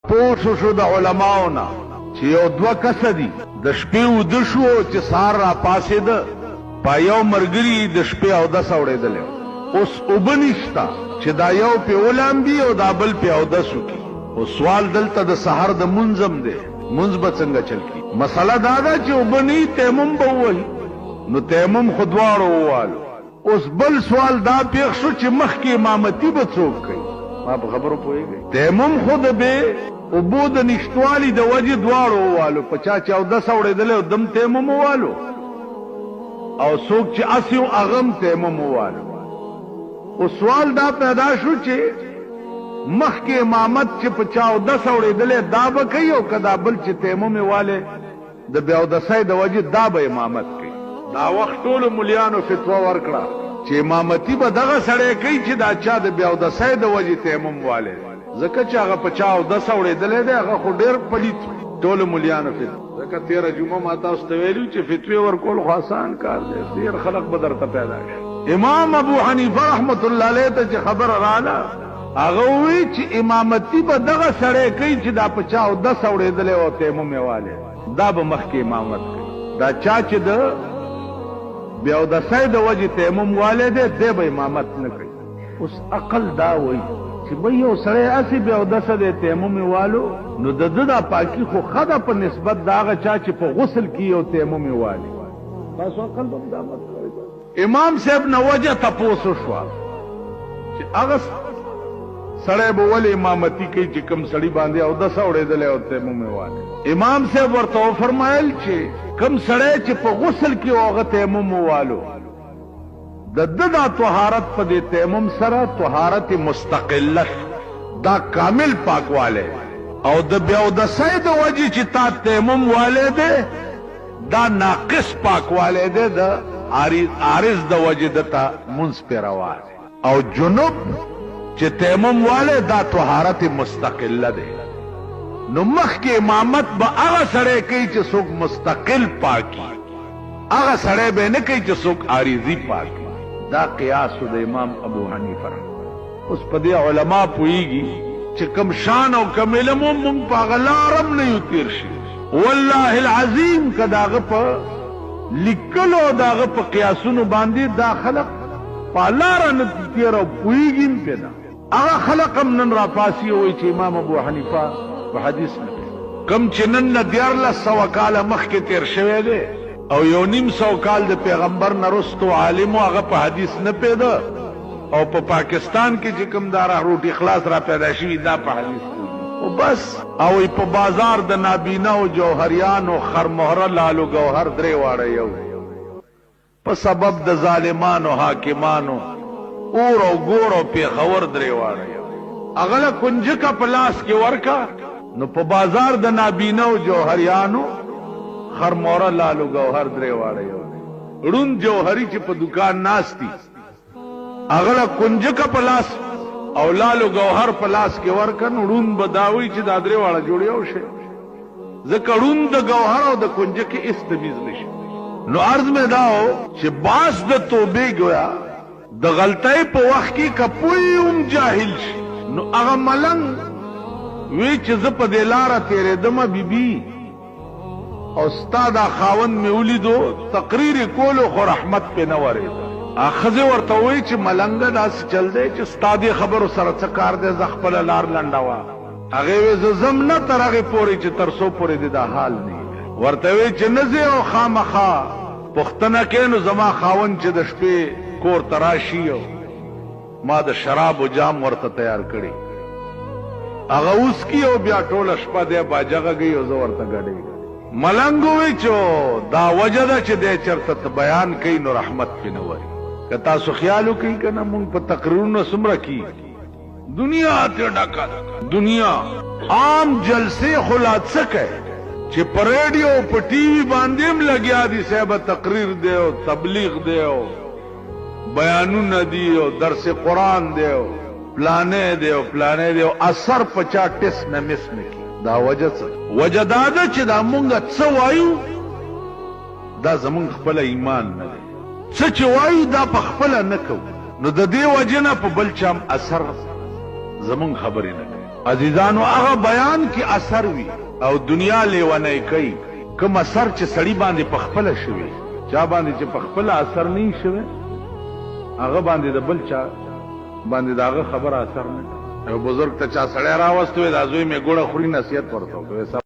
پوه شو د علماو نه چې یو دوه کسه دي د شپې وده شو چې سهار را پاڅېده په یو ملګري د شپې اودس اورېدلی اوس اوبه نشته چې دا یو پې ولامبي او دا بل پې اودس وکړي او سوال دلته د سهار د مونځ هم دی مونځ به څنګه چل کړي مسله دا ده چې اوبه نه وي تیمم به ووهي نو تیمم خو دواړو ووالو اوس بل سوال دا پیښ شو چې مخکې امامتي به څوک کوي ما په خبرو پوهېږئ تیمم خو د بې اوبو د نشتوالي د وجې دواړو ووالو په چا چې اودس اورېدلی او دم تیمم ووالو او څوک چې اسې و هغه هم تیمم ووالو اوس سوال دا پیدا شو چې مخکې امامت چې په چا اودس اورېدلی دا به کوي او که دا بل چې تیمم یې والی د بې اودسۍ د وجې دا به امامت کوي دا وخت ټولو ملیانو فتوا ورکړه چې امامتي به دغه سړی کوي چې دا چا د بې اودسۍ د وجې تیمم والی ځکه چې هغه په چا اودس اورېدلی دی هغه خو ډېر پلیت ټولو ملیانو فتوا ځکه تېره جمعه ما تاسو ته ویلي چې فتوې ورکول خو آسان کار دی ډېر خلق به درته پیدا شي امام ابو حنیفه رحمت الله علیه ته چې خبره راله هغه ووی چې امامتي به دغه سړی کوي چې دا په چا اودس اورېدلی او تیمم یې والی دا به مخکې امامت کوي دا چا چې د بې اودسۍ د وجې تیمم والی دی دی به امامت نه کوي اوس عقل دا وایي چې به یو سړی هسې بې اودسه دی تیمم یې والو نو د ده دا پاکي خو ښه ده په نسبت د هغه چا چې په غسل کې یو تیمم یې والي تاسو عقل به دا مت کوئ امام صاحب نه وجه تپوس وشوه چې هغه سړی به ولې امامتي کوي چې کوم سړي باندې اودس اورېدلی او تیمم یې والی امام صاحب ورته وفرمایل چې کوم سړی چې په غسل کې و هغه تیمم ووالو د ده دا طهارت په دې تیمم سره طهارت مستقله دا کامل پاکوالی او د بې اودسۍ د وجې چې تا تیمم والی دی دا ناقص پاکوالی دی د عارض د وجې دته مونځ پې روا دی او جنوب چې تیمم والی دا طهارت مستقله دی نو مخکې امامت به هغه سړی کوي چې څوک مستقل پاکي هغه سړی به نه کوي چې څوک عارضي پاکي دا قیاس د امام ابو حنیفه اوس په دې علما پوهېږي چې کم شان او کم علم هم مونږ په هغه لاره هم نه یو تېر شي والله العظیم که د هغه په لیکلو د هغه په قیاسونو باندې دا خلق په لاره نه تېر او پوهېږي هم پرې نه هغه خلق هم نن راپاسي وایي چې امام ابو حنیفه په حدیث نه کم چې نن نه 1400 کاله مخکې تېر شوی دی او 1.5 کال د پیغمبر نه رستو عالمو هغه په حدیث نه پیدا او په پاکستان کې چې کوم دارا روټي خلاص را پیدا شوي دا په حدیث او بس او په بازار د نابینا او جوهریان او خرمهره لالو گوهر درې واړه یو په سبب د ظالمانو حاکمانو اور او ګور او پیښور درې واړه یو هغه له کنجکه په لاس کې ورکا نو په بازار د نابینا او جوهریانو خرموره لالو گوهر درې واړه یو ړوند جوهري چې په دکان ناستی هغه له کنجکه په لاس او لالو گوهر په لاس کې ورکن ړوند به دا وایي چې دا درې واړه جوړ یو شی ځکه ړوند د گوهر او د کنجکې هېڅ تمیز نشي نو عرض مې دا و چې باز د توبې ګویا د غلطۍ په وخت کې که پوی هم جاهل شي نو هغه ملنګ وی چې زه په دې لاره تېرېدمه بیبي او ستا دا خاوند مې ولیدو تقریر کولو خو رحمت پې نه ورېده ښځې ورته وایي چې ملنګه داسې چل دی چې ستا دې خبرو سره څه کار دی زه خپله لار لنډوه هغې وی زه ځم نه تر هغې پورې چې تر څو پورې دې دا حال نه ورته وی چې نه ځې او خامخا پوښتنه کوې نو زما خاوند چې د شپې کور ته راشي او ما د شرابو جام ورته تیار کړي هغه اوس کی او بیا ټوله شپه دی باجه غږوي او زه ورته ګډېږم ملنګ ووی چې دا وجه ده چې دی چېرته بیان کوي نو رحمت پې نه وري که تاسو خیال وکړئ که نه مونږ په تقریرونو څومره کېږي دنیا ترې ډکه ده دنیا عام جلسې خو لا څه کوي چې په ریډیو په ټي وي باندې هم لګیا دي صاحبه تقریر دی او تبلیغ دی او بیانونه دي او درس قرآن دی او پلانې دی او پلانې دی او اثر په چا ټس نه مس نه کي دا وجه څه وجه دا ده چې دا مونږ څه وایو دا زمونږ خپله ایمان نه دی څه چې وایو دا په خپله نه کوو نو د دې وجې نه په بل چا هم اثر زمونږ خبرې نه کوي عزیزانو هغه بیان کې اثر وي او دنیا لیونی کوي کوم اثر چې سړی باندې پخپله شوي چا باندې چې پخپله اثر نه شوی هغه باندې د بل چا باندې د هغه خبره اثر نه. یو بزرګ ته چا سړی راوست وی دا زوی مې ګوړه خوري نصیحت ورته وکړ